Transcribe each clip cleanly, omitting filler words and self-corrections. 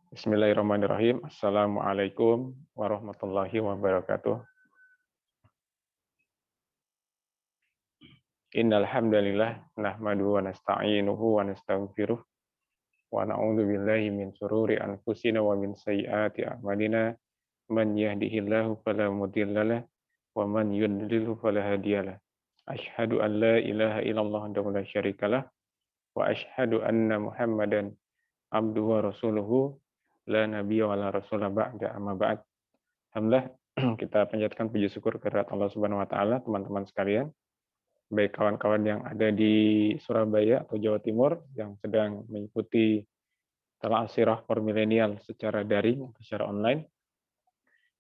Bismillahirrahmanirrahim. Assalamualaikum warahmatullahi wabarakatuh. Innal hamdalillah nahmaduhu wa nasta'inuhu wa nastaghfiruh wa na'udzu billahi min shururi anfusina wa min sayyiati a'malina. Man yahdihillahu fala mudhillalah wa man yudlilhu fala hadiyalah. Asyhadu an la ilaha illallah wahdahu la syarikalah wa asyhadu anna Muhammadan abduhu wa rasuluhu la nabiyya wa la rasula ba'da amma ba'd. Alhamdulillah kita panjatkan puji syukur kehadirat Allah Subhanahu wa taala, teman-teman sekalian, baik kawan-kawan yang ada di Surabaya atau Jawa Timur yang sedang mengikuti Tala'as Sirah for Millennial secara daring atau secara online.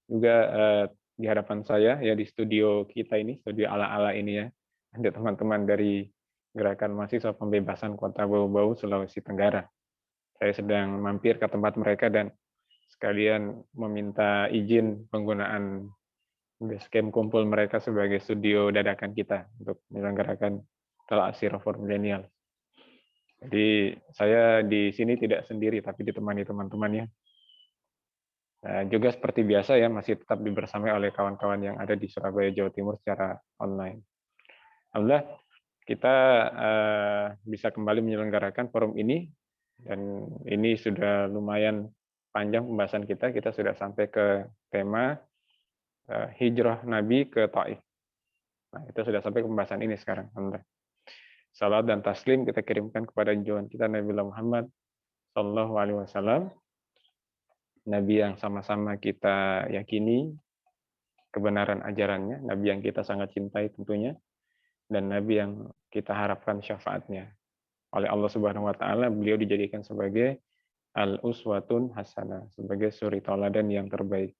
Juga di hadapan saya ya di studio kita ini, studio ala-ala ini ya, ada teman-teman dari Gerakan Mahasiswa Pembebasan Kota Bau-Bau, Sulawesi Tenggara. Saya sedang mampir ke tempat mereka dan sekalian meminta izin penggunaan basecamp kumpul mereka sebagai studio dadakan kita untuk menyelenggarakan Tala'as Sirah for Millennial. Jadi saya di sini tidak sendiri, tapi ditemani teman-temannya. Juga seperti biasa ya, masih tetap dibersamai oleh kawan-kawan yang ada di Surabaya, Jawa Timur secara online. Alhamdulillah kita bisa kembali menyelenggarakan forum ini, dan ini sudah lumayan panjang pembahasan kita. Kita sudah sampai ke tema hijrah Nabi ke Taif. Nah, kita sudah sampai ke pembahasan ini sekarang. Alhamdulillah. Salat dan taslim kita kirimkan kepada junjungan kita Nabi Muhammad Shallallahu Alaihi Wasallam, Nabi yang sama-sama kita yakini kebenaran ajarannya, Nabi yang kita sangat cintai tentunya, dan Nabi yang kita harapkan syafaatnya. Oleh Allah Subhanahu Wa Taala, beliau dijadikan sebagai al-uswatun hasanah, sebagai suri tauladan yang terbaik.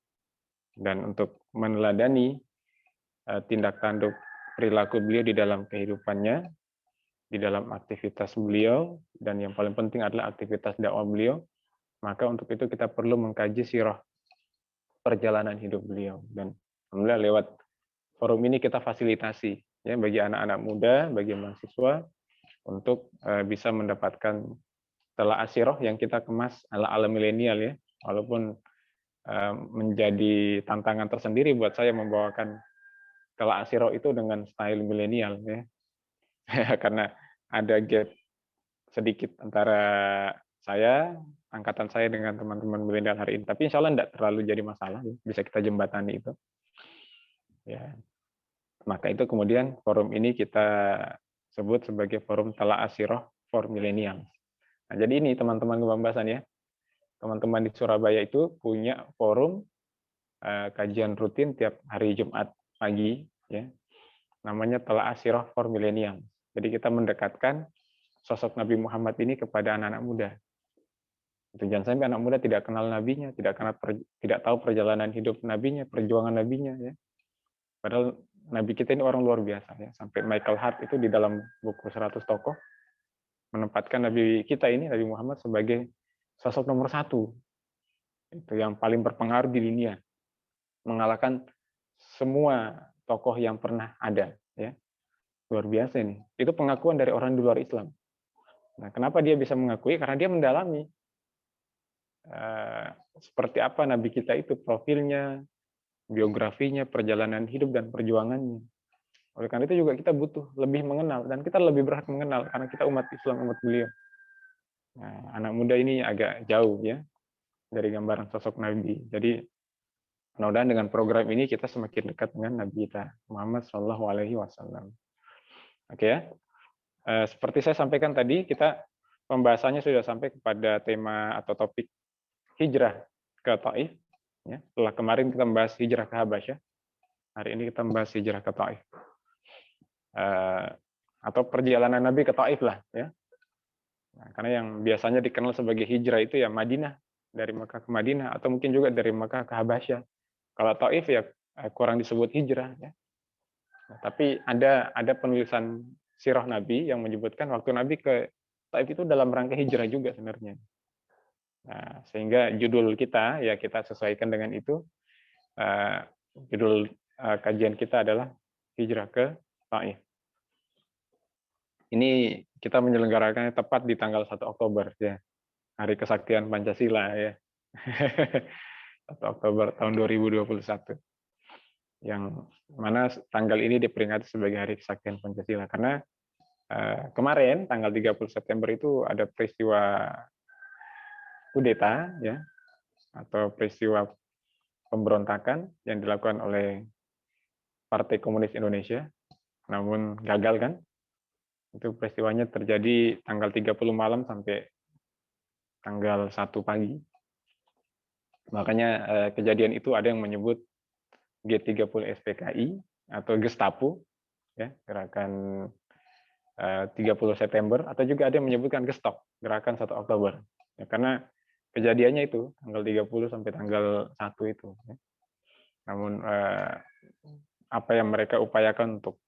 Dan untuk meneladani tindak tanduk perilaku beliau di dalam kehidupannya, di dalam aktivitas beliau, dan yang paling penting adalah aktivitas dakwah beliau, maka untuk itu kita perlu mengkaji sirah perjalanan hidup beliau. Dan alhamdulillah lewat forum ini kita fasilitasi ya bagi anak-anak muda, bagi mahasiswa untuk bisa mendapatkan Tala'as Sirah yang kita kemas ala-ala milenial ya. Walaupun menjadi tantangan tersendiri buat saya membawakan Tala'as Sirah itu dengan style milenial ya. Karena ada gap sedikit antara saya, angkatan saya dengan teman-teman milenial hari ini. Tapi insya Allah tidak terlalu jadi masalah, bisa kita jembatani itu. Ya, maka itu kemudian forum ini kita sebut sebagai forum Tala'as Sirah for Millennials. Nah, jadi ini teman-teman pembahasan ya. Teman-teman di Surabaya itu punya forum kajian rutin tiap hari Jumat pagi ya. Namanya Tala'as Sirah for Millennials. Jadi kita mendekatkan sosok Nabi Muhammad ini kepada anak-anak muda. Itu jangan sampai anak muda tidak kenal nabinya, tidak tahu perjalanan hidup nabinya, perjuangan nabinya ya. Padahal nabi kita ini orang luar biasa ya. Sampai Michael Hart itu di dalam buku 100 tokoh menempatkan nabi kita ini, Nabi Muhammad, sebagai sosok nomor 1. Itu yang paling berpengaruh di dunia. Mengalahkan semua tokoh yang pernah ada ya. Luar biasa ini. Itu pengakuan dari orang di luar Islam. Nah, kenapa dia bisa mengakui? Karena dia mendalami seperti apa nabi kita itu, profilnya, biografinya, perjalanan hidup dan perjuangannya. Oleh karena itu juga kita butuh lebih mengenal, dan kita lebih berhak mengenal karena kita umat Islam, umat beliau. Nah, anak muda ini agak jauh ya dari gambaran sosok Nabi. Jadi mudah-mudahan dengan program ini kita semakin dekat dengan Nabi kita Muhammad Shallallahu Alaihi Wasallam. Oke ya. Seperti saya sampaikan tadi, kita pembahasannya sudah sampai kepada tema atau topik hijrah ke Taif. Ya, setelah kemarin kita membahas hijrah ke Habasyah, hari ini kita membahas hijrah ke Taif. Atau perjalanan Nabi ke Taif lah ya. Nah, karena yang biasanya dikenal sebagai hijrah itu ya Madinah, dari Mekah ke Madinah, atau mungkin juga dari Mekah ke Habasyah. Kalau Taif ya kurang disebut hijrah ya. Nah, tapi ada penulisan sirah Nabi yang menyebutkan waktu Nabi ke Taif itu dalam rangka hijrah juga sebenarnya. Nah, sehingga judul kita ya kita sesuaikan dengan itu. Judul kajian kita adalah hijrah ke Taif. Ini kita menyelenggarakannya tepat di tanggal 1 Oktober ya, Hari Kesaktian Pancasila ya. 1 Oktober tahun 2021. Yang mana tanggal ini diperingati sebagai Hari Kesaktian Pancasila karena kemarin tanggal 30 September itu ada peristiwa kudeta ya atau peristiwa pemberontakan yang dilakukan oleh Partai Komunis Indonesia, namun gagal kan. Itu peristiwanya terjadi tanggal 30 malam sampai tanggal 1 pagi. Makanya kejadian itu ada yang menyebut G30 SPKI atau Gestapo, ya, gerakan 30 September, atau juga ada yang menyebutkan Gestok, gerakan 1 Oktober. Ya, karena kejadiannya itu tanggal 30 sampai tanggal 1 itu. Ya. Namun apa yang mereka upayakan untuk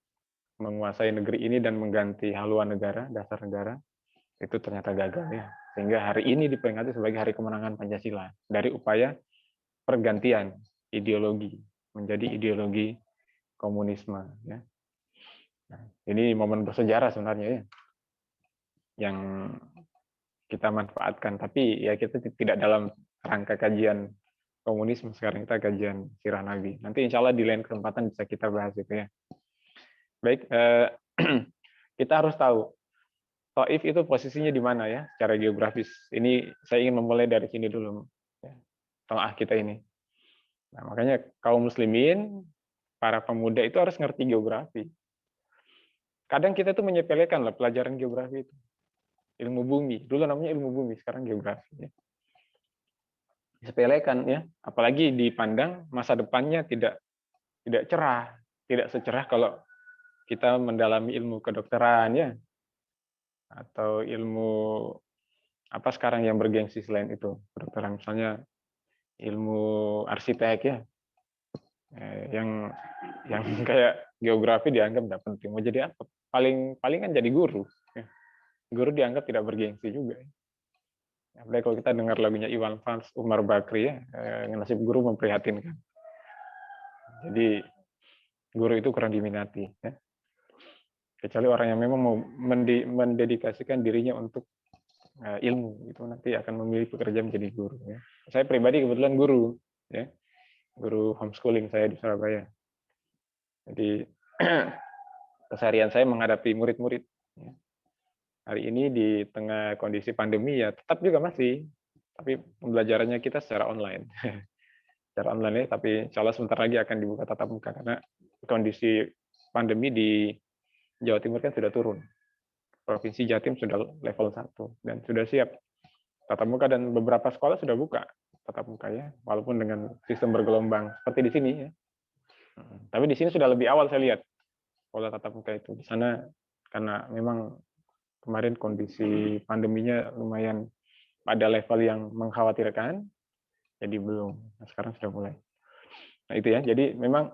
menguasai negeri ini dan mengganti haluan negara, dasar negara, itu ternyata gagal ya. Sehingga hari ini diperingati sebagai Hari Kemenangan Pancasila dari upaya pergantian ideologi menjadi ideologi komunisme ya. Nah, ini momen bersejarah sebenarnya ya yang kita manfaatkan, tapi ya kita tidak dalam rangka kajian komunisme, sekarang kita kajian sirah Nabi. Nanti insya Allah di lain kesempatan bisa kita bahas itu ya. Baik, kita harus tahu Taif itu posisinya di mana ya secara geografis. Ini saya ingin memulai dari sini dulu, ya, tengah kita ini. Nah, makanya kaum muslimin, para pemuda itu harus ngerti geografi. Kadang kita tuh menyepelekan lah pelajaran geografi itu. Ilmu bumi, dulu namanya ilmu bumi, sekarang geografi. Ya. Disepelekan ya, apalagi dipandang masa depannya tidak cerah, tidak secerah kalau kita mendalami ilmu kedokteran ya, atau ilmu apa sekarang yang bergengsi selain itu, kedokteran misalnya ilmu arsitek ya, yang kayak geografi dianggap tidak penting. Mau jadi apa? Paling kan jadi guru. Ya. Guru dianggap tidak bergengsi juga. Apalagi kalau kita dengar lagunya Iwan Fals, Umar Bakri ya, nasib guru memprihatinkan. Jadi guru itu kurang diminati. Ya. Kecuali orang yang memang mau mendedikasikan dirinya untuk ilmu, itu nanti akan memilih pekerjaan menjadi guru. Ya. Saya pribadi kebetulan guru, ya, guru homeschooling saya di Surabaya. Jadi keseharian saya menghadapi murid-murid. Ya. Hari ini di tengah kondisi pandemi ya tetap juga masih, tapi pembelajarannya kita secara online. Secara online ya, tapi insya Allah sebentar lagi akan dibuka tatap muka karena kondisi pandemi di Jawa Timur kan sudah turun. Provinsi Jatim sudah level 1 dan sudah siap tatap muka dan beberapa sekolah sudah buka tatap muka ya, walaupun dengan sistem bergelombang seperti di sini ya. Tapi di sini sudah lebih awal saya lihat pola tatap muka itu. Di sana karena memang kemarin kondisi pandeminya lumayan pada level yang mengkhawatirkan, jadi belum. Nah, sekarang sudah mulai. Nah itu ya, jadi memang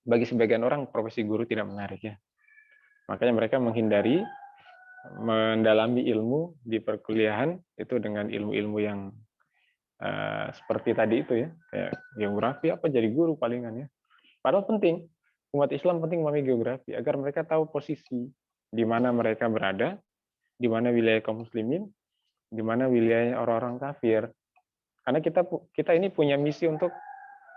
bagi sebagian orang profesi guru tidak menarik ya. Makanya mereka menghindari mendalami ilmu di perkuliahan itu dengan ilmu-ilmu yang seperti tadi itu ya, kayak geografi apa jadi guru palingan ya. Padahal penting, umat Islam penting memahami geografi agar mereka tahu posisi di mana mereka berada, di mana wilayah kaum muslimin, di mana wilayah orang-orang kafir. Karena kita ini punya misi untuk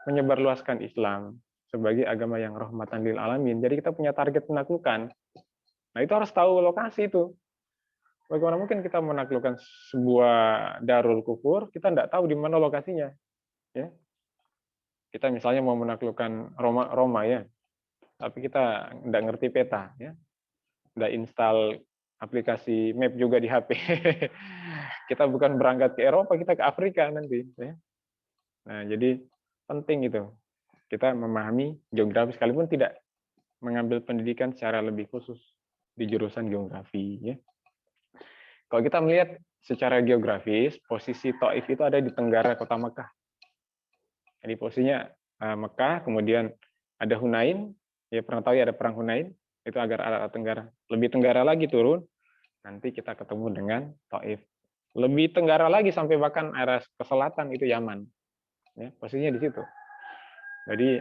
menyebarluaskan Islam sebagai agama yang rahmatan lil alamin. Jadi kita punya target menaklukkan. Nah, itu harus tahu lokasi itu. Bagaimana mungkin kita menaklukkan sebuah darul kufur, kita tidak tahu di mana lokasinya. Ya. Kita misalnya mau menaklukkan Roma ya, tapi kita tidak ngerti peta, ya. Tidak install aplikasi map juga di HP. Kita bukan berangkat ke Eropa, kita ke Afrika nanti. Ya. Nah, jadi penting itu. Kita memahami geografi sekalipun tidak mengambil pendidikan secara lebih khusus di jurusan geografi. Ya. Kalau kita melihat secara geografis, posisi Taif itu ada di tenggara kota Mekah. Jadi posisinya Mekah, kemudian ada Hunain, ya pernah tahu ya ada perang Hunain, itu agar arah tenggara. Lebih tenggara lagi turun, nanti kita ketemu dengan Taif. Lebih tenggara lagi sampai bahkan arah ke selatan itu Yaman. Ya, posisinya di situ. Jadi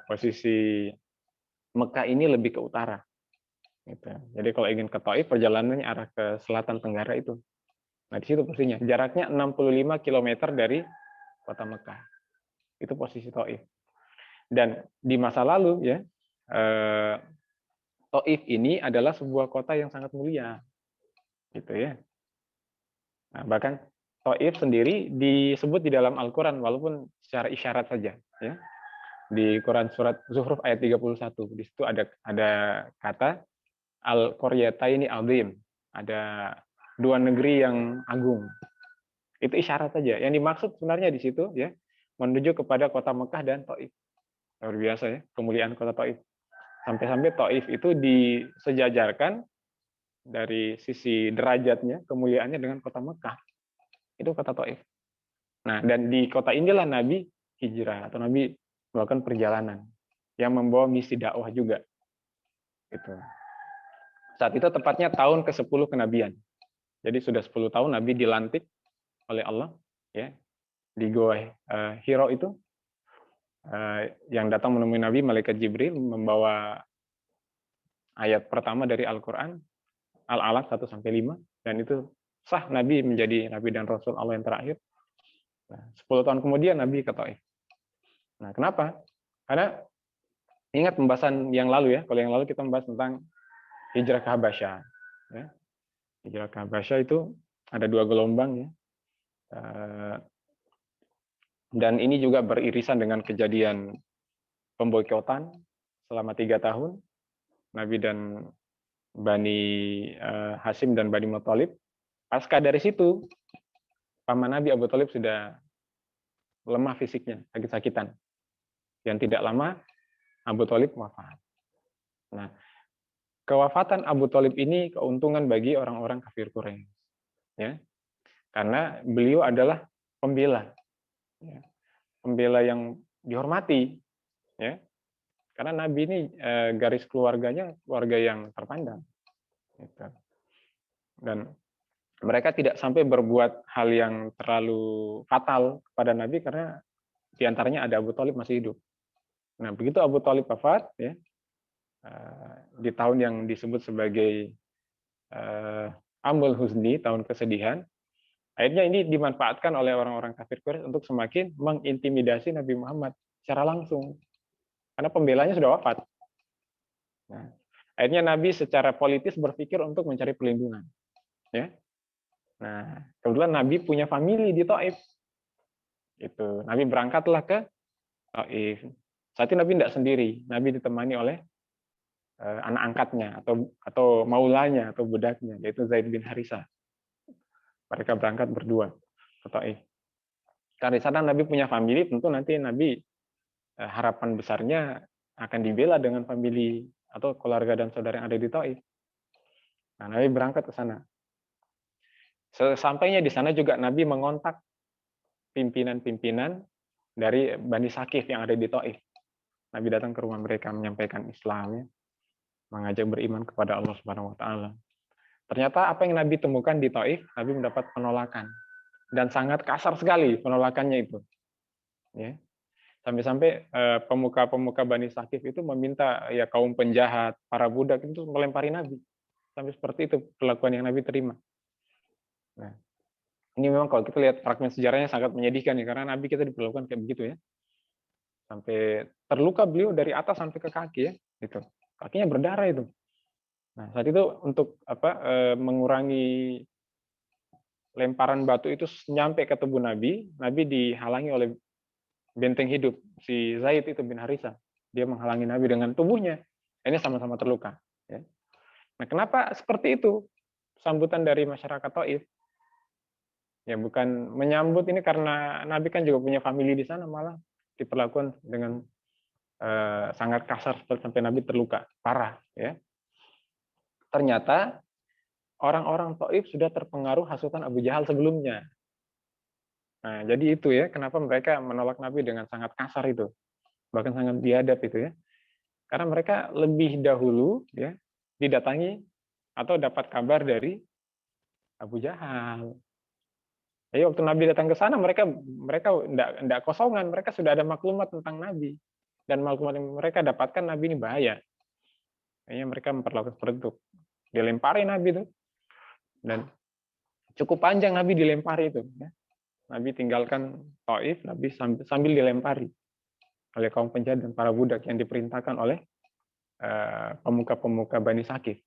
posisi Mekah ini lebih ke utara. Gitu. Jadi kalau ingin ke Taif, perjalanannya arah ke selatan tenggara itu. Nah, di situ posisinya. Jaraknya 65 kilometer dari kota Mekah. Itu posisi Taif. Dan di masa lalu ya, Taif ini adalah sebuah kota yang sangat mulia, gitu ya. Nah, bahkan Taif sendiri disebut di dalam Al-Quran walaupun secara isyarat saja, ya. Di Quran surat Zuhruf ayat 31, di situ ada kata Al-Qaryataini Azim, ada dua negeri yang agung. Itu isyarat saja. Yang dimaksud sebenarnya di situ ya, menuju kepada kota Mekah dan Taif. Luar biasa ya, kemuliaan kota Taif. Sampai-sampai Taif itu disejajarkan dari sisi derajatnya, kemuliaannya dengan kota Mekah. Itu kota Taif. Nah, dan di kota inilah Nabi hijrah atau Nabi melakukan perjalanan yang membawa misi dakwah juga. Gitu. Saat itu tepatnya tahun ke-10 kenabian. Jadi sudah 10 tahun Nabi dilantik oleh Allah ya di Gua Hiro itu, yang datang menemui Nabi malaikat Jibril membawa ayat pertama dari Al-Qur'an, Al-Alaq 1 sampai 5, dan itu sah Nabi menjadi nabi dan rasul Allah yang terakhir. Nah, 10 tahun kemudian Nabi ke Taif. Nah, kenapa? Karena ingat pembahasan yang lalu ya, kalau yang lalu kita membahas tentang hijrah ke Habasyah. Ya. Hijrah ke Habasyah itu ada 2 gelombang ya. Dan ini juga beririsan dengan kejadian pemboikotan selama 3 tahun Nabi dan Bani Hasyim dan Bani Muthalib. Pasca dari situ, paman Nabi Abu Thalib sudah lemah fisiknya, sakit-sakitan. Dan tidak lama Abu Thalib wafat. Nah, kewafatan Abu Thalib ini keuntungan bagi orang-orang kafir Quraisy. Ya. Karena beliau adalah pembela. Ya. Pembela yang dihormati. Ya. Karena Nabi ini garis keluarganya keluarga yang terpandang. Gitu. Dan mereka tidak sampai berbuat hal yang terlalu fatal kepada Nabi karena diantaranya ada Abu Thalib masih hidup. Nah, begitu Abu Thalib wafat, ya, di tahun yang disebut sebagai Amul Huzni, tahun kesedihan, akhirnya ini dimanfaatkan oleh orang-orang kafir Quraisy untuk semakin mengintimidasi Nabi Muhammad secara langsung. Karena pembelanya sudah wafat. Nah, akhirnya Nabi secara politis berpikir untuk mencari perlindungan. Ya. Nah, kebetulan Nabi punya famili di Taif. Itu Nabi berangkatlah ke Taif. Saat itu Nabi tidak sendiri. Nabi ditemani oleh anak angkatnya atau maulanya atau budaknya, yaitu Zaid bin Harisah. Mereka berangkat berdua ke Taif. Karena di sana Nabi punya famili, tentu nanti Nabi harapan besarnya akan dibela dengan famili atau keluarga dan saudara yang ada di Taif. Nah, Nabi berangkat ke sana. Sesampainya di sana juga Nabi mengontak pimpinan-pimpinan dari Bani Sakif yang ada di Taif. Nabi datang ke rumah mereka menyampaikan Islam, ya, mengajak beriman kepada Allah Subhanahu wa taala. Ternyata apa yang Nabi temukan di Taif, Nabi mendapat penolakan dan sangat kasar sekali penolakannya itu. Ya. Sampai-sampai pemuka-pemuka Bani Sakif itu meminta ya kaum penjahat, para budak itu melempari Nabi. Sampai seperti itu perlakuan yang Nabi terima. Nah, ini memang kalau kita lihat fragmen sejarahnya sangat menyedihkan ya, karena Nabi kita diperlakukan kayak begitu ya. Sampai terluka beliau dari atas sampai ke kaki ya, gitu. Kakinya berdarah itu. Nah, saat itu untuk mengurangi lemparan batu itu nyampe ke tubuh Nabi, Nabi dihalangi oleh benteng hidup si Zaid itu bin Harisah. Dia menghalangi Nabi dengan tubuhnya. Ini sama-sama terluka. Ya. Nah, kenapa seperti itu sambutan dari masyarakat Taif? Ya bukan menyambut ini karena Nabi kan juga punya famili di sana, malah diperlakukan dengan sangat kasar sampai Nabi terluka parah. Ya. Ternyata orang-orang Taif sudah terpengaruh hasutan Abu Jahal sebelumnya. Nah, jadi itu ya, kenapa mereka menolak Nabi dengan sangat kasar itu, bahkan sangat biadab itu ya. Karena mereka lebih dahulu ya didatangi atau dapat kabar dari Abu Jahal. Jadi waktu Nabi datang ke sana, mereka enggak kosongan, mereka sudah ada maklumat tentang Nabi, dan maklumat yang mereka dapatkan Nabi ini bahaya. Kayaknya mereka memperlakukan seperti itu, dilempari Nabi itu, dan Cukup panjang Nabi dilempari itu. Ya. Nabi tinggalkan Taif, Nabi sambil dilempari oleh kaum penjahat dan para budak yang diperintahkan oleh pemuka-pemuka Bani Sakif.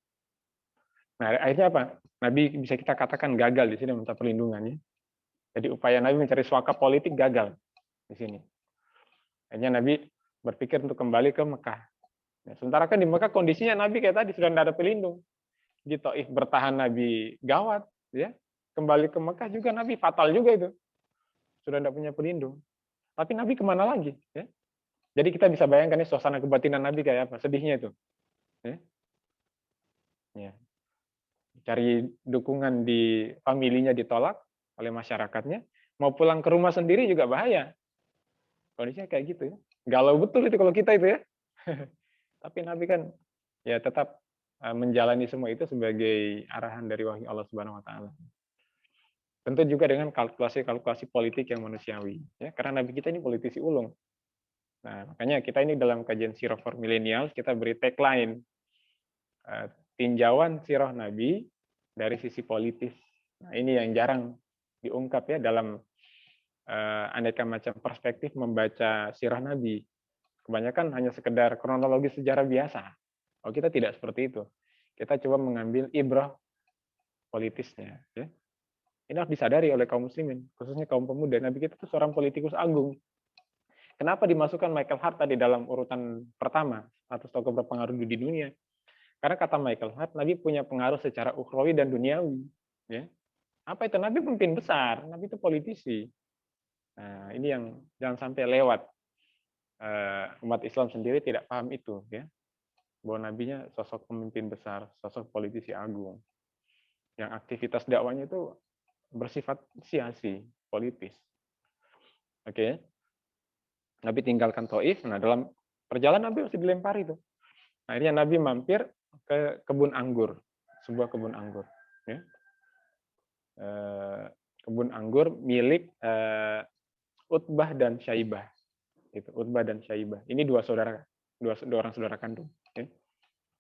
Nah, akhirnya apa? Nabi bisa kita katakan gagal di sini minta perlindungan. Ya. Jadi upaya Nabi mencari suaka politik gagal di sini. Akhirnya Nabi berpikir untuk kembali ke Mekah. Nah, sementara kan di Mekah kondisinya Nabi kayak tadi sudah tidak ada pelindung. Di Taif bertahan Nabi gawat, ya. Kembali ke Mekah juga Nabi fatal juga itu. Sudah tidak punya pelindung. Tapi Nabi kemana lagi? Ya? Jadi kita bisa bayangkan nih suasana kebatinan Nabi kayak apa, sedihnya itu. Ya. Ya. Cari dukungan di familinya ditolak oleh masyarakatnya, mau pulang ke rumah sendiri juga bahaya. Kondisinya kayak gitu ya. Galau betul itu kalau kita itu ya. Tapi Nabi kan ya tetap menjalani semua itu sebagai arahan dari wahyu Allah Subhanahu wa taala. Tentu juga dengan kalkulasi-kalkulasi politik yang manusiawi ya, karena Nabi kita ini politisi ulung. Nah, makanya kita ini dalam kajian Sirah for Millennials kita beri tagline tinjauan sirah Nabi dari sisi politis. Nah, ini yang jarang diungkap ya dalam aneka macam perspektif membaca sirah Nabi. Kebanyakan hanya sekedar kronologi sejarah biasa. Oh, kita tidak seperti itu. Kita coba mengambil ibrah politisnya. Ya. Ini harus disadari oleh kaum muslimin, khususnya kaum pemuda. Nabi kita itu seorang politikus agung. Kenapa dimasukkan Michael Hart tadi dalam urutan pertama, atau tokoh berpengaruh di dunia? Karena kata Michael Hart, Nabi punya pengaruh secara ukhrawi dan duniawi. Ya. Apa itu? Nabi pemimpin besar, Nabi itu politisi. Nah, ini yang jangan sampai lewat. Umat Islam sendiri tidak paham itu. Ya. Bahwa nabinya sosok pemimpin besar, sosok politisi agung. Yang aktivitas dakwanya itu bersifat siasi, politis. Oke. Nabi tinggalkan Taif. Nah, dalam perjalanan Nabi masih dilempari itu. Akhirnya Nabi mampir ke kebun anggur, sebuah kebun anggur. Ya. Kebun anggur milik Utbah dan Syaibah. Itu Utbah dan Syaibah. Ini dua orang saudara kandung. Ya.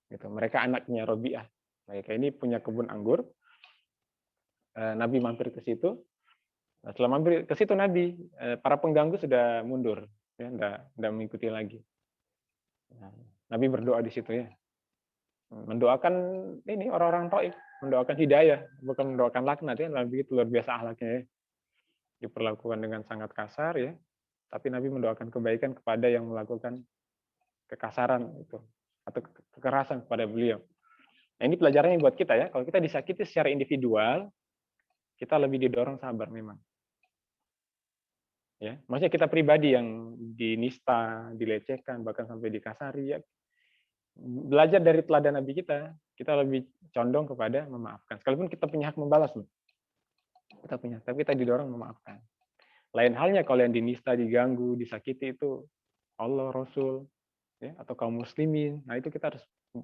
Gitu. Mereka anaknya Robi'ah. Mereka ini punya kebun anggur. Nabi mampir ke situ. Nah, setelah mampir ke situ Nabi, para pengganggu sudah mundur, ya, tidak mengikuti lagi. Nah, Nabi berdoa di situ ya, mendoakan ini orang-orang Taif, mendoakan hidayah, bukan mendoakan laknat ya. Nabi itu luar biasa akhlaknya ya. Diperlakukan dengan sangat kasar ya, tapi Nabi mendoakan kebaikan kepada yang melakukan kekasaran itu atau kekerasan kepada beliau. Nah, ini pelajarannya buat kita ya. Kalau kita disakiti secara individual, kita lebih didorong sabar memang. Ya, maksudnya kita pribadi yang dinista, dilecehkan, bahkan sampai dikasari ya. Belajar dari teladan Nabi kita lebih condong kepada memaafkan. Sekalipun kita punya hak membalas loh. Kita punya, tapi kita didorong memaafkan. Lain halnya kalau yang dinista, diganggu, disakiti itu Allah, Rasul, ya, atau kaum muslimin. Nah, itu kita harus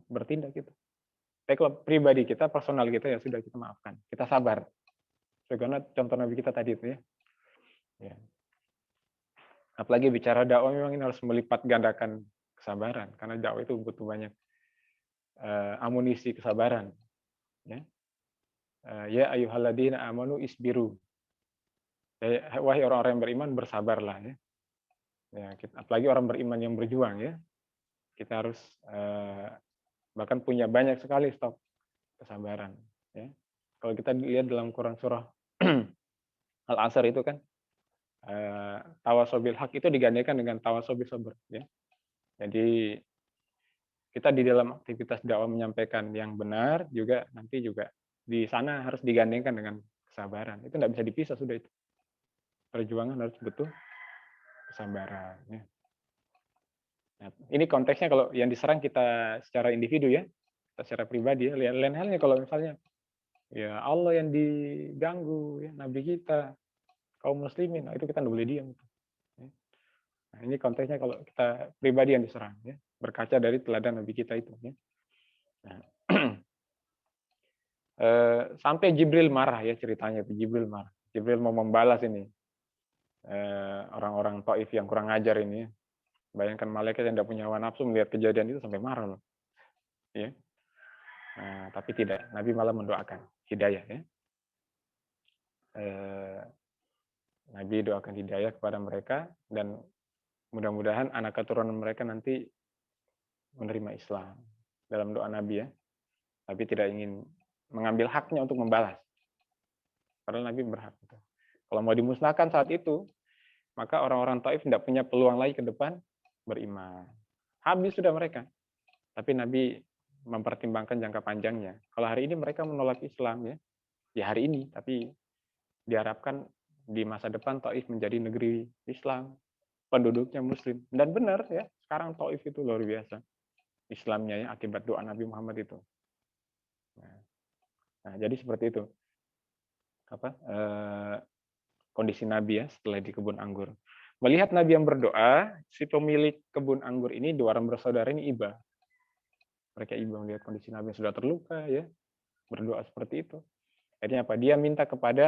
bertindak gitu. Tapi kalau pribadi kita, personal kita ya sudah kita maafkan. Kita sabar. Karena contoh Nabi kita tadi itu ya. Ya. Apalagi bicara dakwah memang ini harus melipat gandakan kesabaran karena dakwah itu butuh banyak amunisi kesabaran. Ya, ya ayyuhalladzina amanu isbiru. Wahai orang-orang yang beriman bersabarlah ya. Ya, apalagi orang beriman yang berjuang ya. Kita harus bahkan punya banyak sekali stok kesabaran. Ya. Kalau kita lihat dalam Quran surah Al-Asr itu kan tawasobil hak itu digandengkan dengan tawasobil sabr ya. Jadi kita di dalam aktivitas dakwah menyampaikan yang benar juga nanti juga di sana harus digandengkan dengan kesabaran. Itu tidak bisa dipisah sudah itu. Perjuangan harus butuh kesabaran ya. Nah, ini konteksnya kalau yang diserang kita secara individu ya, kita secara pribadi ya. Lain halnya kalau misalnya ya Allah yang diganggu ya, Nabi kita, kaum muslimin, nah itu kita tidak boleh diam. Nah, ini konteksnya kalau kita pribadi yang diserang, ya, berkaca dari teladan Nabi kita itu. Ya. Nah, sampai Jibril marah ya ceritanya, Jibril marah. Jibril mau membalas ini orang-orang Taif yang kurang ajar ini. Ya. Bayangkan malaikat yang tidak punya hawa nafsu melihat kejadian itu sampai marah loh. Ya. Nah, tapi tidak, Nabi malah mendoakan hidayah. Ya. Nabi doakan hidayah kepada mereka, dan mudah-mudahan anak keturunan mereka nanti menerima Islam dalam doa Nabi ya. Tapi tidak ingin mengambil haknya untuk membalas. Padahal Nabi berhak. Kalau mau dimusnahkan saat itu, maka orang-orang Taif tidak punya peluang lagi ke depan beriman. Habis sudah mereka. Tapi Nabi mempertimbangkan jangka panjangnya. Kalau hari ini mereka menolak Islam ya hari ini, tapi diharapkan di masa depan Taif menjadi negeri Islam, penduduknya Muslim. Dan benar ya, sekarang Taif itu luar biasa Islamnya ya, akibat doa Nabi Muhammad itu. Nah, jadi seperti itu kondisi Nabi ya setelah di kebun anggur. Melihat Nabi yang berdoa, si pemilik kebun anggur ini, dua orang bersaudara ini iba. Mereka iba melihat kondisi Nabi yang sudah terluka ya, berdoa seperti itu. Akhirnya apa? Dia minta kepada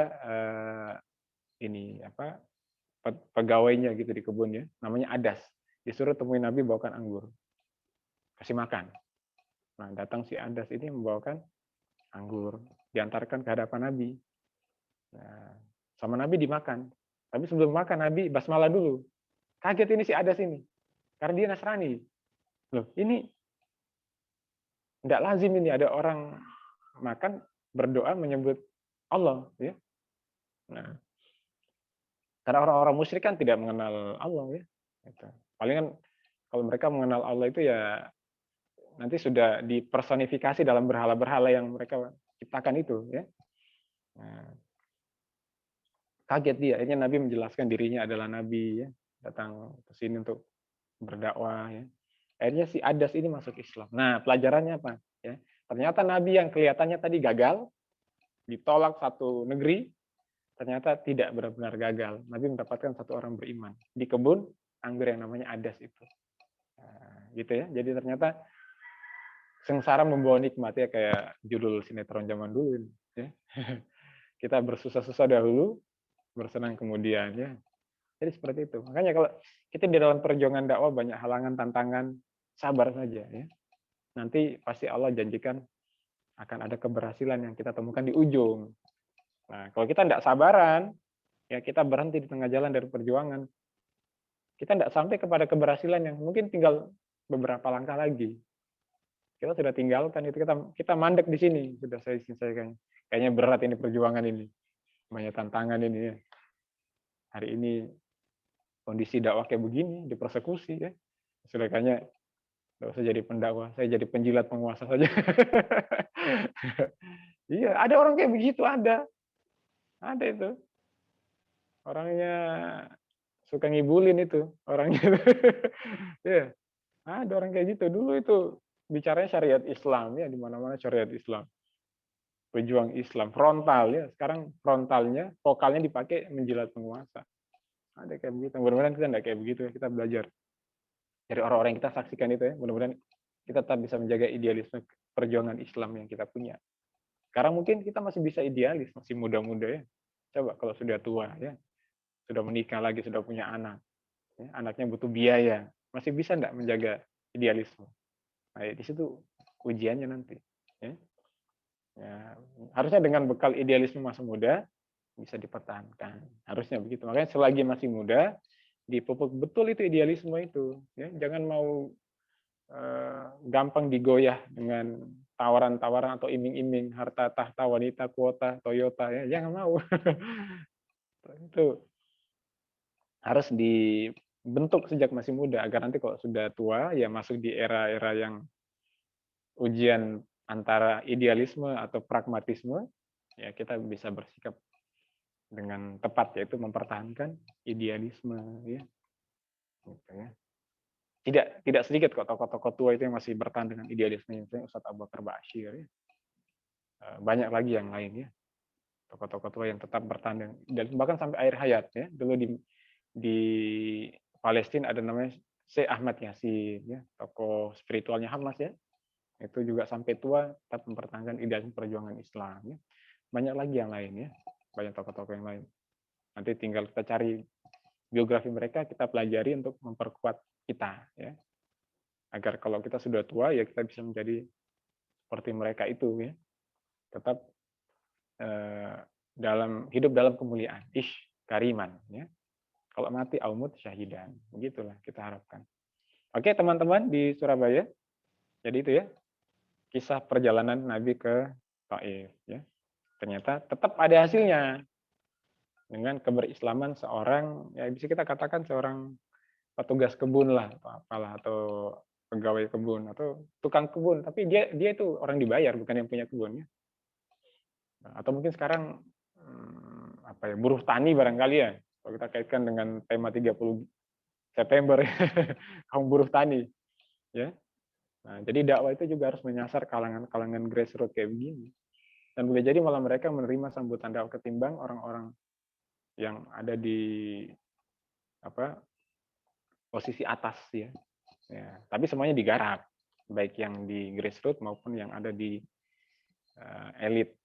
pegawainya gitu di kebunnya, namanya Adas. Disuruh temuin Nabi bawakan anggur, kasih makan. Nah, datang si Adas ini membawakan anggur, diantarkan ke hadapan Nabi. Nah, sama Nabi dimakan. Tapi sebelum makan Nabi basmalah dulu. Kaget ini si Adas ini, karena dia Nasrani. Loh, ini tidak lazim ini ada orang makan berdoa menyebut Allah, ya. Nah, karena orang-orang musyrik kan tidak mengenal Allah ya. Palingan kalau mereka mengenal Allah itu ya nanti sudah dipersonifikasi dalam berhala-berhala yang mereka ciptakan itu ya. Nah, kaget dia, akhirnya Nabi menjelaskan dirinya adalah Nabi ya, datang ke sini untuk berdakwah ya. Akhirnya si Adas ini masuk Islam. Nah, pelajarannya apa? Ya, ternyata Nabi yang kelihatannya tadi gagal, ditolak satu negeri, ternyata tidak benar-benar gagal. Nabi mendapatkan satu orang beriman di kebun anggur yang namanya Adas itu. Nah, gitu ya. Jadi ternyata sengsara membawa nikmat ya, kayak judul sinetron zaman dulu ya. Kita bersusah-susah dahulu, bersenang kemudian ya. Jadi seperti itu. Makanya kalau kita di dalam perjuangan dakwah banyak halangan, tantangan, sabar saja ya. Nanti pasti Allah janjikan akan ada keberhasilan yang kita temukan di ujung. Nah, kalau kita tidak sabaran, ya kita berhenti di tengah jalan dari perjuangan. Kita tidak sampai kepada keberhasilan yang mungkin tinggal beberapa langkah lagi. Kita sudah tinggalkan itu, kita mandek di sini, sudah saya selesaikan. Kayaknya berat ini perjuangan ini, banyak tantangan ini ya. Hari ini kondisi dakwah kayak begini, dipersekusi ya. Sudah kayaknya nggak usah jadi pendakwah, saya jadi penjilat penguasa saja. Iya, ada orang kayak begitu, ada itu. Orangnya suka ngibulin itu, orangnya. Iya, ada orang kayak gitu. Dulu itu bicaranya syariat Islam ya, di mana-mana syariat Islam. Pejuang Islam, frontal ya. Sekarang frontalnya, vokalnya dipakai menjilat penguasa. Ada kayak begitu. Mudah-mudahan kita enggak kayak begitu ya. Kita belajar dari orang-orang yang kita saksikan itu ya. Mudah-mudahan kita tetap bisa menjaga idealisme perjuangan Islam yang kita punya. Sekarang mungkin kita masih bisa idealis, masih muda-muda ya. Coba kalau sudah tua ya, sudah menikah lagi, sudah punya anak, ya, anaknya butuh biaya, masih bisa enggak menjaga idealisme? Nah, di situ ujiannya nanti. Ya. Ya, harusnya dengan bekal idealisme masa muda bisa dipertahankan. Harusnya begitu. Makanya selagi masih muda, dipupuk betul itu idealisme itu. Ya, jangan mau gampang digoyah dengan tawaran-tawaran atau iming-iming harta tahta wanita kuota Toyota ya, jangan mau. Itu harus dibentuk sejak masih muda agar nanti kalau sudah tua ya masuk di era-era yang ujian antara idealisme atau pragmatisme, ya kita bisa bersikap dengan tepat, yaitu mempertahankan idealisme ya. Gitu ya. Tidak sedikit kok tokoh-tokoh tua itu yang masih bertahan dengan idealisme, misalnya Ustadz Abu Bakar Ba'asyir ya. Banyak lagi yang lain ya. Tokoh-tokoh tua yang tetap bertahan dengan idealisme bahkan sampai akhir hayat ya. Dulu di Palestina ada namanya Syekh Ahmad Yasin ya, tokoh spiritualnya Hamas ya. Itu juga sampai tua tetap mempertahankan idealisme perjuangan Islam ya. Banyak lagi yang lain ya. Banyak tokoh-tokoh yang lain. Nanti tinggal kita cari biografi mereka, kita pelajari untuk memperkuat kita ya. Agar kalau kita sudah tua ya kita bisa menjadi seperti mereka itu ya. Tetap hidup dalam kemuliaan, ish kariman, ya. Kalau mati aumut syahidan, begitulah kita harapkan. Oke teman-teman di Surabaya, jadi itu ya kisah perjalanan Nabi ke Taif, ya. Ternyata tetap ada hasilnya dengan keberislaman seorang, ya bisa kita katakan seorang petugas kebun lah atau apalah, atau pegawai kebun atau tukang kebun, tapi dia itu orang dibayar, bukan yang punya kebunnya. Atau mungkin sekarang apa ya, buruh tani barangkali ya, kalau kita kaitkan dengan tema 30 September kaum buruh tani, ya. Nah, jadi dakwah itu juga harus menyasar kalangan grassroots kayak begini, dan boleh jadi malah mereka menerima sambutan dakwah ketimbang orang-orang yang ada di apa posisi atas, ya. Tapi semuanya digarap, baik yang di grassroots maupun yang ada di elit,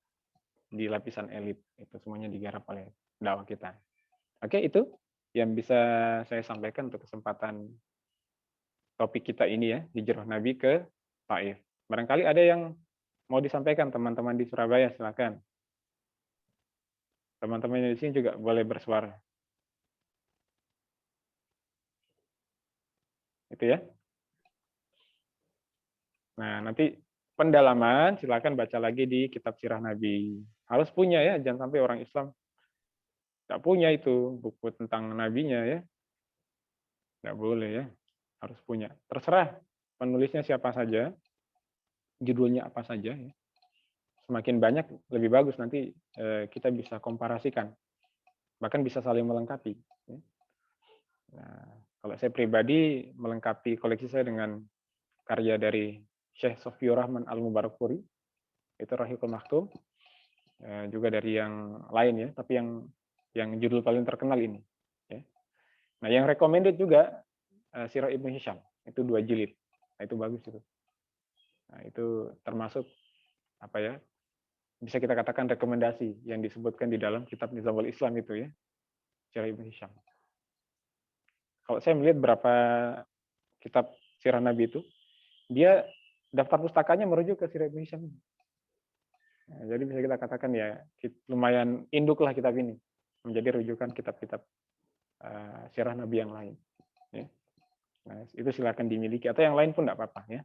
di lapisan elit, itu semuanya digarap oleh dakwah kita. Oke, itu yang bisa saya sampaikan untuk kesempatan topik kita ini ya, hijrah Nabi ke Taif. Barangkali ada yang mau disampaikan teman-teman di Surabaya, silakan. Teman-teman di sini juga boleh bersuara. Itu ya. Nah, nanti pendalaman silakan baca lagi di kitab Sirah Nabi. Harus punya ya, jangan sampai orang Islam nggak punya itu buku tentang nabinya ya. Nggak boleh ya, harus punya. Terserah penulisnya siapa saja, judulnya apa saja ya. Semakin banyak lebih bagus, nanti kita bisa komparasikan, bahkan bisa saling melengkapi. Nah, kalau saya pribadi melengkapi koleksi saya dengan karya dari Syekh Sofiur Rahman Al-Mubarakfuri, itu Rahiqul Maktum, juga dari yang lain ya, tapi yang judul paling terkenal ini. Ya. Nah, yang recommended juga Sirah Ibnu Hisham, itu 2 jilid. Nah, itu bagus itu. Nah, itu termasuk apa ya? Bisa kita katakan rekomendasi yang disebutkan di dalam kitab Nizamul Islam itu ya. Sirah Ibnu Hisham. Kalau saya melihat berapa kitab Sirah Nabi itu, dia daftar pustakanya merujuk ke Sirah Ibnu Hisham. Nah, jadi bisa kita katakan ya lumayan induk lah kitab ini menjadi rujukan kitab-kitab Sirah Nabi yang lain. Ya. Nah, itu silakan dimiliki atau yang lain pun tidak apa-apa ya.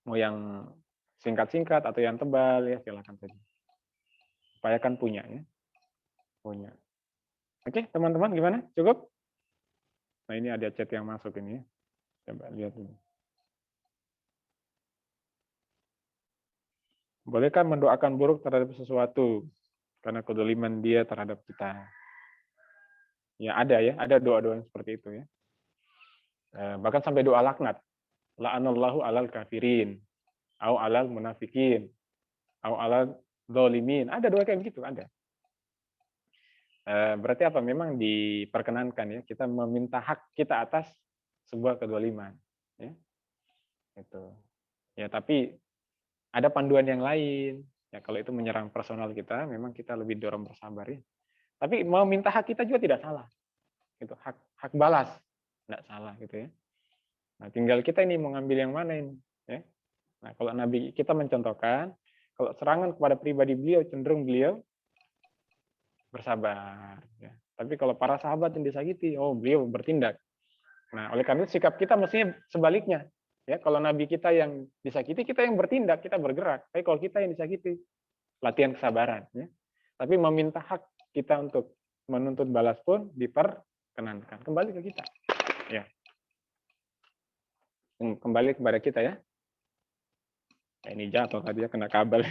Mau yang singkat-singkat atau yang tebal ya silakan saja. Upayakan punya ya. Punya. Oke, teman-teman gimana? Cukup? Nah, ini ada chat yang masuk ini ya. Coba lihat dulu. Bolehkah mendoakan buruk terhadap sesuatu karena kedoliman dia terhadap kita? Ya ada doa-doa seperti itu ya. Bahkan sampai doa laknat. La'anallahu alal kafirin, au alal munafikin, au alal zalimin. Ada doa kayak begitu, ada. Berarti apa? Memang diperkenankan ya kita meminta hak kita atas sebuah kedoliman. Ya. Itu. Ya, tapi ada panduan yang lain. Ya, kalau itu menyerang personal kita, memang kita lebih dorong bersabar ya. Tapi meminta hak kita juga tidak salah. Itu hak balas, tidak salah gitu ya. Nah, tinggal kita ini mau ngambil yang mana ini, ya. Nah, kalau Nabi kita mencontohkan, kalau serangan kepada pribadi beliau cenderung beliau bersabar, ya. Tapi kalau para sahabat yang disakiti, oh beliau bertindak. Nah, oleh karena itu sikap kita mestinya sebaliknya. Ya, kalau Nabi kita yang disakiti, kita yang bertindak, kita bergerak. Tapi kalau kita yang disakiti, latihan kesabaran. Ya. Tapi meminta hak kita untuk menuntut balas pun diperkenankan. Kembali ke kita. Ya. Kembali kepada kita ya. Ini jatuh tadi ya, kena kabel.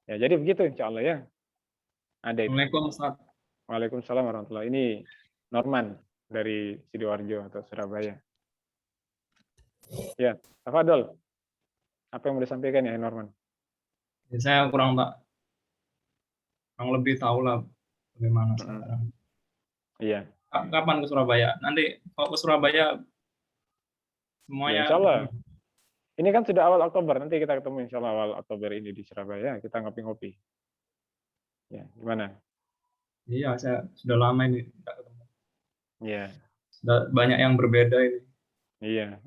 Ya, jadi begitu insya Allah ya. Ada itu. Assalamualaikum Ustaz. Waalaikumsalam warahmatullahi. Ini Norman dari Sidoarjo atau Surabaya. Ya, Tafadol. Apa yang mau disampaikan ya Norman? Ya, saya kurang lebih tahu lah bagaimana sekarang. Iya. Kapan ke Surabaya? Nanti kalau ke Surabaya semuanya. Ya, insya Allah. Ini kan sudah awal Oktober, nanti kita ketemu insya Allah awal Oktober ini di Surabaya, kita ngopi-ngopi. Ya, gimana? Iya, saya sudah lama ini tidak ketemu. Iya. Sudah banyak yang berbeda ini. Iya.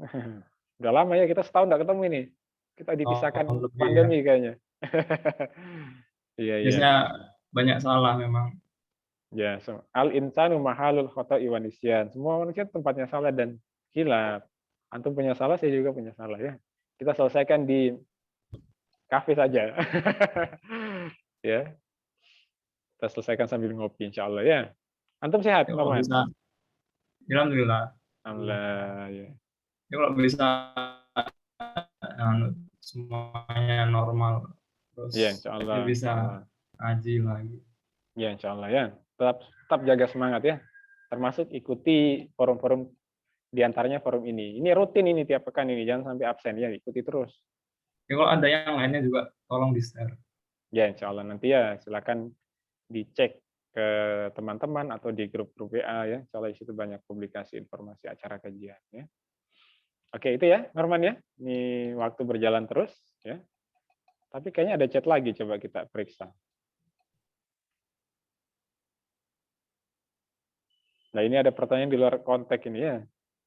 Udah lama ya kita setahun tidak ketemu ini. Kita dipisahkan Lebih, pandemi ya. kayaknya. Iya, iya. Biasanya banyak salah memang. Ya, al insanu mahalul khata'i wa nisyan. Semua manusia tempatnya salah dan hilaf. Antum punya salah, saya juga punya salah ya. Kita selesaikan di kafe saja. Ya, kita selesaikan sambil ngopi insya Allah ya. Antum sehat, Ya kalau Norman? bisa, alhamdulillah. Alhamdulillah ya. Ya kalau bisa semuanya normal, Iya, terus insya ya Allah, insya bisa Allah. ngaji lagi. Ya, insya Allah ya. Tetap jaga semangat ya. Termasuk ikuti forum-forum, diantaranya forum ini. Ini rutin ini tiap pekan ini, jangan sampai absen ya. Ikuti terus. Ya kalau ada yang lainnya juga tolong di-share. Ya, insya Allah nanti ya silakan dicek ke teman-teman atau di grup-grup WA ya. Insya Allah di situ banyak publikasi informasi acara kajian ya. Oke, itu ya Norman ya. Ini waktu berjalan terus ya. Tapi kayaknya ada chat lagi, coba kita periksa. Nah, ini ada pertanyaan di luar konteks ini ya.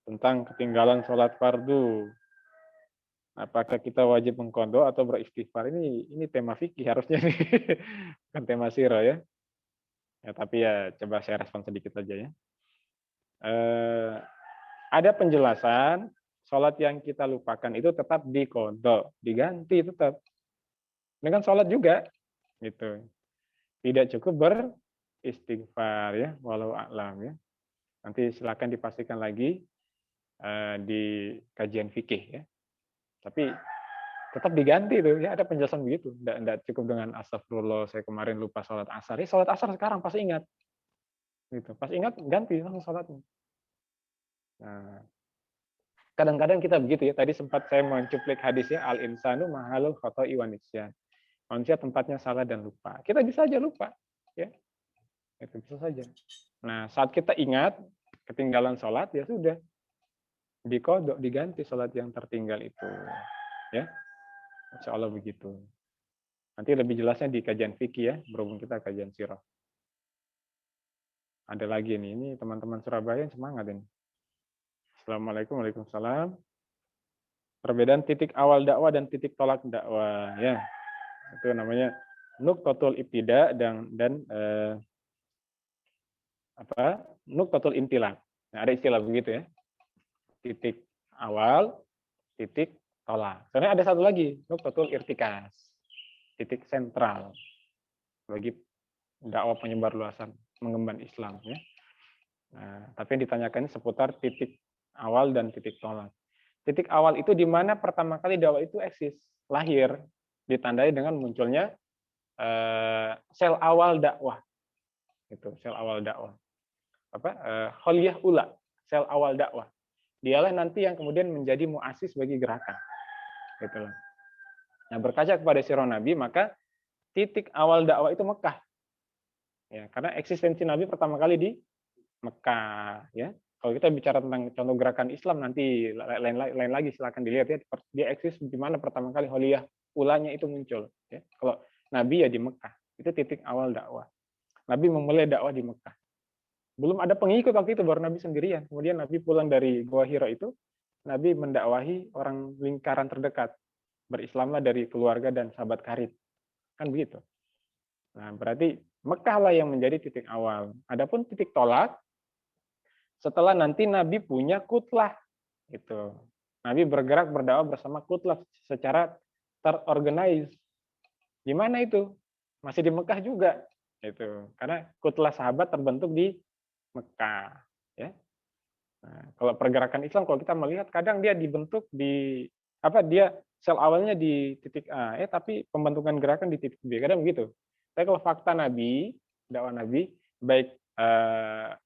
Tentang ketinggalan sholat fardu. Apakah kita wajib mengkondo atau beristighfar? Ini tema fikih harusnya nih. Bukan tema siro ya. Ya, tapi ya coba saya respon sedikit aja ya. Ada penjelasan sholat yang kita lupakan itu tetap dikodok, diganti tetap. Dengan sholat juga, gitu. Tidak cukup beristighfar ya, walau a'lam ya. Nanti silakan dipastikan lagi di kajian fikih ya. Tapi tetap diganti tuh ya, ada penjelasan begitu. Tidak cukup dengan astagfirullah saya kemarin lupa sholat asar. Ya sholat asar sekarang pas ingat, gitu. Pas ingat ganti langsung sholatnya. Nah, kadang-kadang kita begitu ya. Tadi sempat saya mencuplik hadisnya al insanu mahalul khoto'i wa nisyan. Manusia tempatnya salah dan lupa. Kita bisa aja lupa, ya. Itu bisa saja. Nah, saat kita ingat ketinggalan sholat, ya sudah dikodok, diganti sholat yang tertinggal itu, ya. Insya Allah begitu. Nanti lebih jelasnya di kajian fikih ya, berhubung kita kajian sirah. Ada lagi nih, ini teman-teman Surabaya semangat ini. Assalamualaikum, waalaikumsalam. Perbedaan titik awal dakwah dan titik tolak dakwah, ya. Itu namanya nuqtatul ibtida dan nuqtatul intilak. Nah, ada istilah begitu ya. Titik awal, titik tolak. Sebenarnya ada satu lagi, nuqtatul irtikas. Titik sentral bagi dakwah penyebar luasan mengemban Islam ya. Nah, tapi yang ditanyakan seputar titik awal dan titik tolak. Titik awal itu di mana pertama kali dakwah itu eksis, lahir, ditandai dengan munculnya sel awal dakwah. Itu sel awal dakwah. Kholiyah ula, sel awal dakwah. Dialah nanti yang kemudian menjadi muasis bagi gerakan. Gitu loh. Nah, berkaca kepada sirah Nabi, maka titik awal dakwah itu Mekah. Ya, karena eksistensi Nabi pertama kali di Mekah, ya. Kalau kita bicara tentang contoh gerakan Islam nanti lain lagi silakan dilihat ya, dia eksis di mana pertama kali kholiyah ulanya itu muncul, ya. Kalau Nabi ya di Mekah, itu titik awal dakwah. Nabi memulai dakwah di Mekah. Belum ada pengikut waktu itu, baru Nabi sendirian. Kemudian Nabi pulang dari Gua Hira itu, Nabi mendakwahi orang lingkaran terdekat. Berislamlah dari keluarga dan sahabat karib. Kan begitu. Nah, berarti Mekah lah yang menjadi titik awal. Adapun titik tolak, setelah nanti Nabi punya kutlah. Gitu. Nabi bergerak berdakwah bersama kutlah secara terorganize. Di mana itu? Masih di Mekah juga. Itu. Karena kutlah sahabat terbentuk di Mekah. Ya. Nah, kalau pergerakan Islam, kalau kita melihat kadang dia dibentuk di dia sel awalnya di titik A, tapi pembentukan gerakan di titik B. Kadang begitu. Tapi kalau fakta Nabi, dakwah Nabi, baik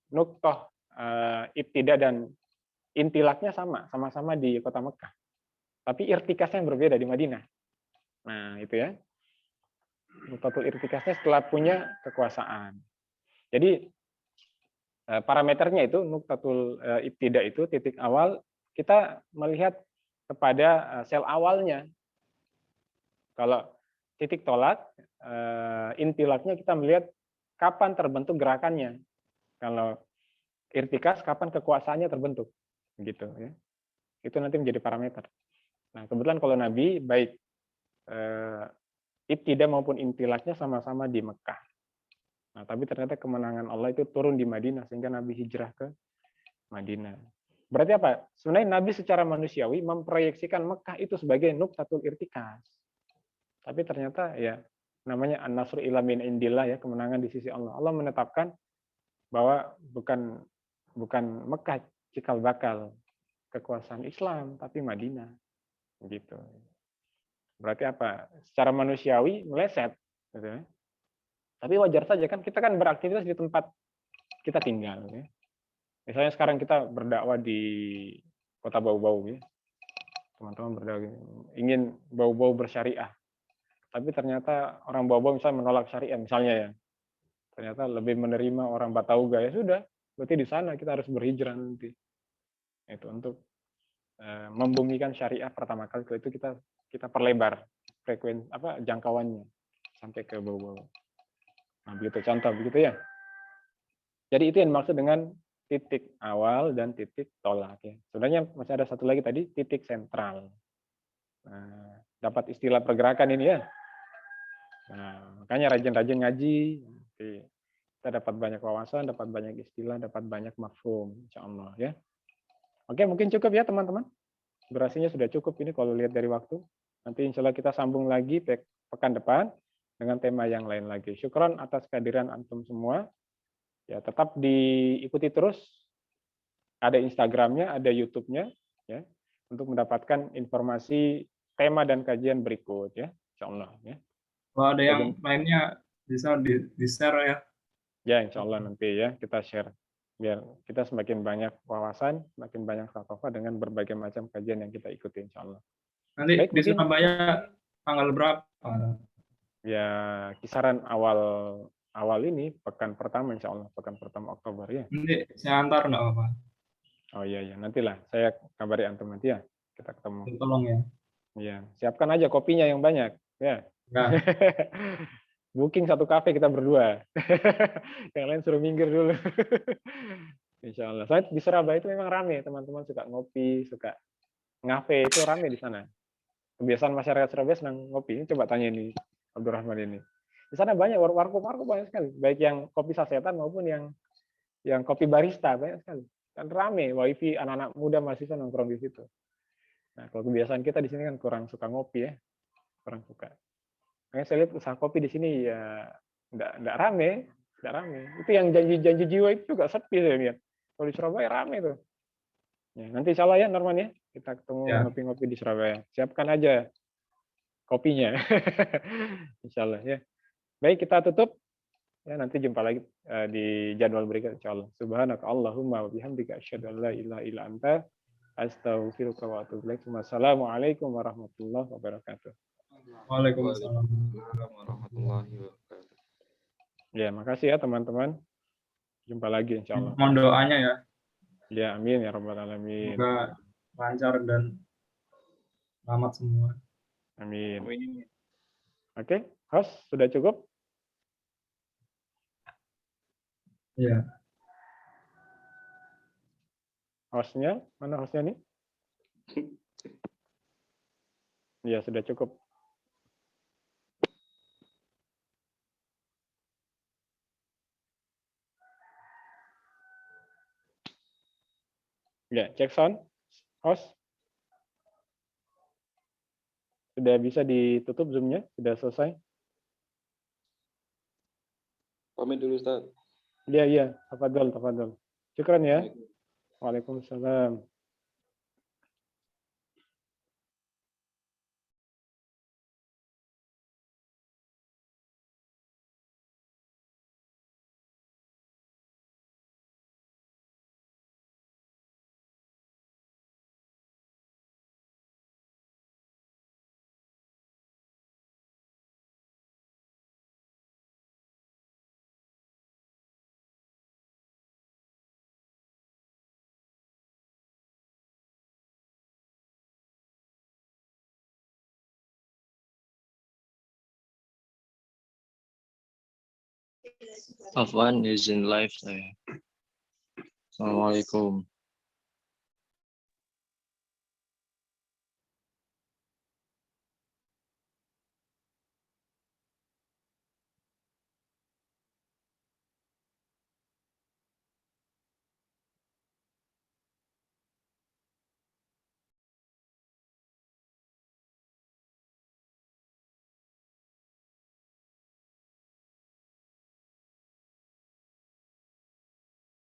nuktoh, ibtida dan intilaknya sama-sama di kota Mekah. Tapi irtikasnya yang berbeda di Madinah. Nah, itu ya. Nuktatul irtikasnya setelah punya kekuasaan. Jadi parameternya itu nuktatul ibtida itu titik awal, kita melihat kepada sel awalnya. Kalau titik tolak, intilaknya kita melihat kapan terbentuk gerakannya. Kalau irtikas, kapan kekuasaannya terbentuk. Gitu ya. Itu nanti menjadi parameter. Nah, kebetulan kalau Nabi baik ibtidah maupun intilaknya sama-sama di Mekah. Nah, tapi ternyata kemenangan Allah itu turun di Madinah sehingga Nabi hijrah ke Madinah. Berarti apa? Sebenarnya Nabi secara manusiawi memproyeksikan Mekah itu sebagai nuqtatul irtikas. Tapi ternyata ya namanya an-nasru ila min indillah, ya, kemenangan di sisi Allah. Allah menetapkan bahwa bukan Mekah cikal bakal kekuasaan Islam, tapi Madinah. Gitu. Berarti apa? Secara manusiawi meleset, gitu ya. Tapi wajar saja kan, kita kan beraktivitas di tempat kita tinggal, ya. Misalnya sekarang kita berdakwah di kota Bau-Bau, ya. Teman-teman berdakwah ingin Bau-Bau bersyariah, tapi ternyata orang Bau-Bau misalnya menolak syariah misalnya, ya. Ternyata lebih menerima orang Batauga, ya sudah, berarti di sana kita harus berhijrah nanti. Itu untuk membumikan syariah pertama kali, itu kita perlebar frekuensi jangkauannya sampai ke Bau-Bau. Nah, begitu contoh begitu, ya. Jadi itu yang dimaksud dengan titik awal dan titik tolak, ya. Sebenarnya masih ada satu lagi tadi, titik sentral. Nah, dapat istilah pergerakan ini, ya. Nah, makanya rajin-rajin ngaji, nanti kita dapat banyak wawasan, dapat banyak istilah, dapat banyak mafhum, insyaallah, ya. Oke, mungkin cukup ya teman-teman. Durasinya sudah cukup ini kalau lihat dari waktu. Nanti insya Allah kita sambung lagi pekan depan dengan tema yang lain lagi. Syukron atas kehadiran antum semua. Ya, tetap diikuti terus. Ada Instagramnya, ada YouTube-nya, ya, untuk mendapatkan informasi tema dan kajian berikut, ya, insya Allah, ya. Kalau ada yang lainnya bisa di-share ya. Ya, insya Allah nanti, ya, kita share biar kita semakin banyak wawasan, semakin banyak thaqafah dengan berbagai macam kajian yang kita ikuti, insya Allah. Nanti Baik, di mungkin Surabaya tanggal berapa? ya kisaran awal ini pekan pertama, insya Allah pekan pertama Oktober, ya. Nanti saya antar nggak apa-apa. Oh iya, nantilah saya kabari antum nanti, ya, kita ketemu. Tolong ya. Iya, siapkan aja kopinya yang banyak, ya. Ya. Booking satu kafe kita berdua. Yang lain suruh minggir dulu. Insya Allah. Soalnya di Surabaya itu memang rame, teman-teman suka ngopi, suka ngafe, itu rame di sana. Kebiasaan masyarakat Surabaya senang ngopi. Ini coba tanya ini Abdurrahman ini. Di sana banyak warkop banyak sekali, baik yang kopi sasetan maupun yang kopi barista banyak sekali. Dan rame, wifi anak-anak muda mahasiswa nongkrong di situ. Nah, kalau kebiasaan kita di sini kan kurang suka ngopi, ya, kurang suka. Makanya saya lihat usaha kopi di sini ya enggak rame. Itu yang janji-janji jiwa itu juga sepi saya lihat. Kalau di Surabaya rame tuh. Ya, nanti insya Allah, ya Norman, ya, kita ketemu ngopi-ngopi di Surabaya. Siapkan aja kopinya. Insya Allah, ya. Baik, kita tutup. Ya, nanti jumpa lagi di jadwal berikut, insya Allah. Subhanaka Allahumma wa bihamdika asyhadu an la ilaha illa anta astaghfiruka wa atubu ilaik. Wassalamualaikum warahmatullahi wabarakatuh. Waalaikumsalam warahmatullahi wabarakatuh. Ya, makasih ya teman-teman. Jumpa lagi insya Allah. Mohon doanya ya. Ya, amin ya rabbal alamin. Semoga lancar dan selamat semua. Amin. Oke, host sudah cukup? Iya. Hostnya, mana hostnya nih? Ya, sudah cukup. Ya, cek sound. Host. Sudah bisa ditutup Zoom-nya? Sudah selesai? Pamit dulu, Ustaz. Iya. Tafadhol. Syukran ya. Waalaikumsalam. Afwan izin live saya. Assalamualaikum.